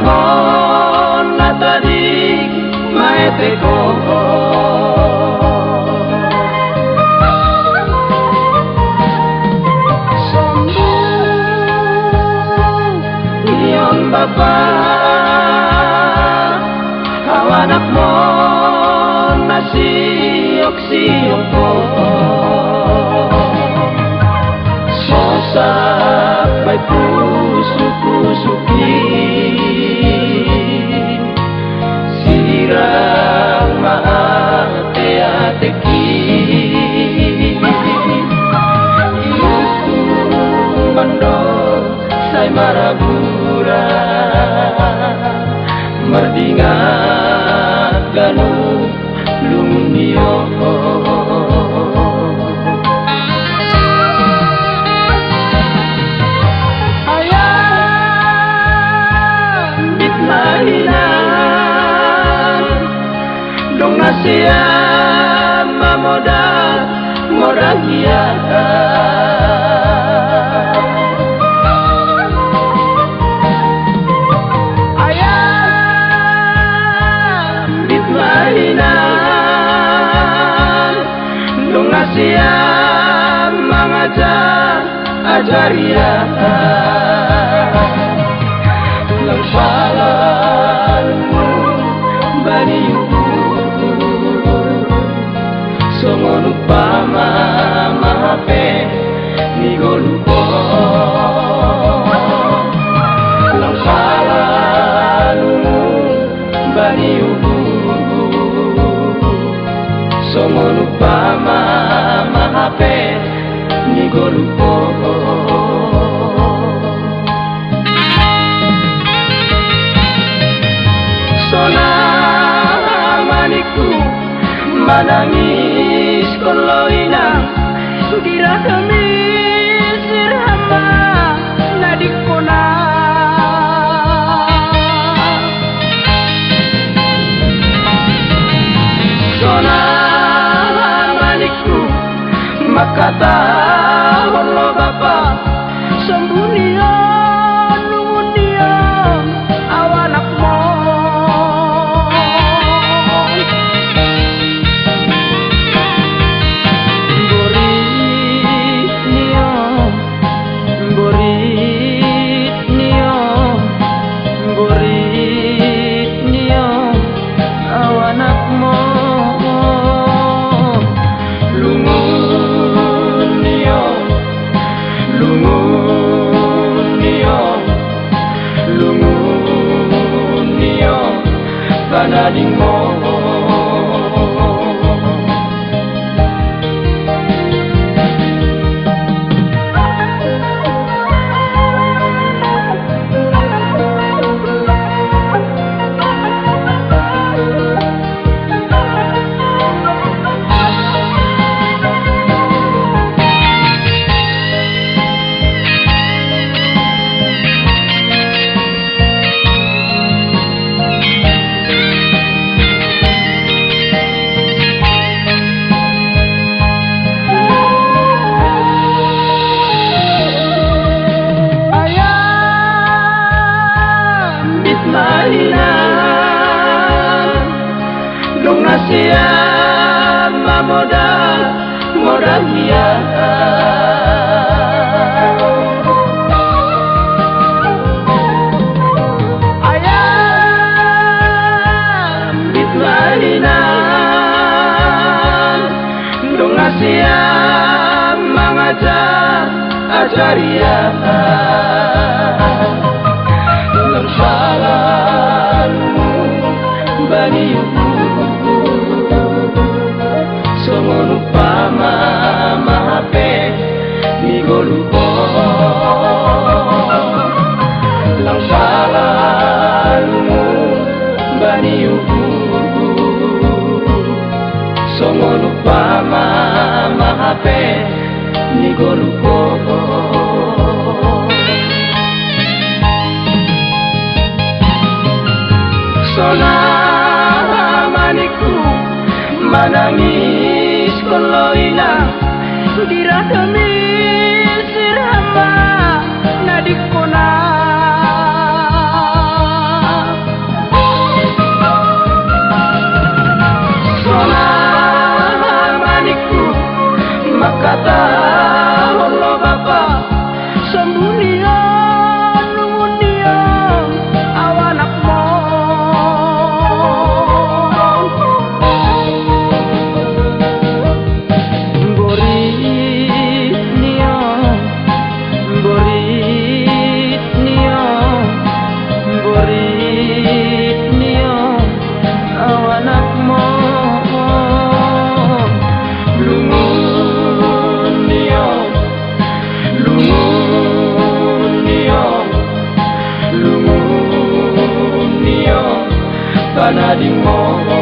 mon natadi maeteko Iyon bapa kawanak mo nasiyok-siyok ko Sosabay puso-pusuki Sirang maate-ateki Iyong mandol say marabura Mardingat ganu lumunio Ayam bitmahinan Dong nasia mamodal moragia Siap mengajar ajaria Langsalanmu baniuku Songon upama mahape nigolupo Langsalanmu baniuku Songon upama mahape nigolupo Sona maniku manangis koloina Dira kami sirhama nadikona Sona Makata wala bapa Sambunia nungunia awanak mo Borit nio awanak mo Lungunio kanading mo Dong nasia mamodal moragia Ayam bitmahinan Dong nasia mengajar ajaria Langsalanmu baniuku Songon upama mahape nigolupo Langsalanmu baniuku Songon upama mahape nigolupo Sona maniku manangis koloina Dira kami sirhama nadikona banadingo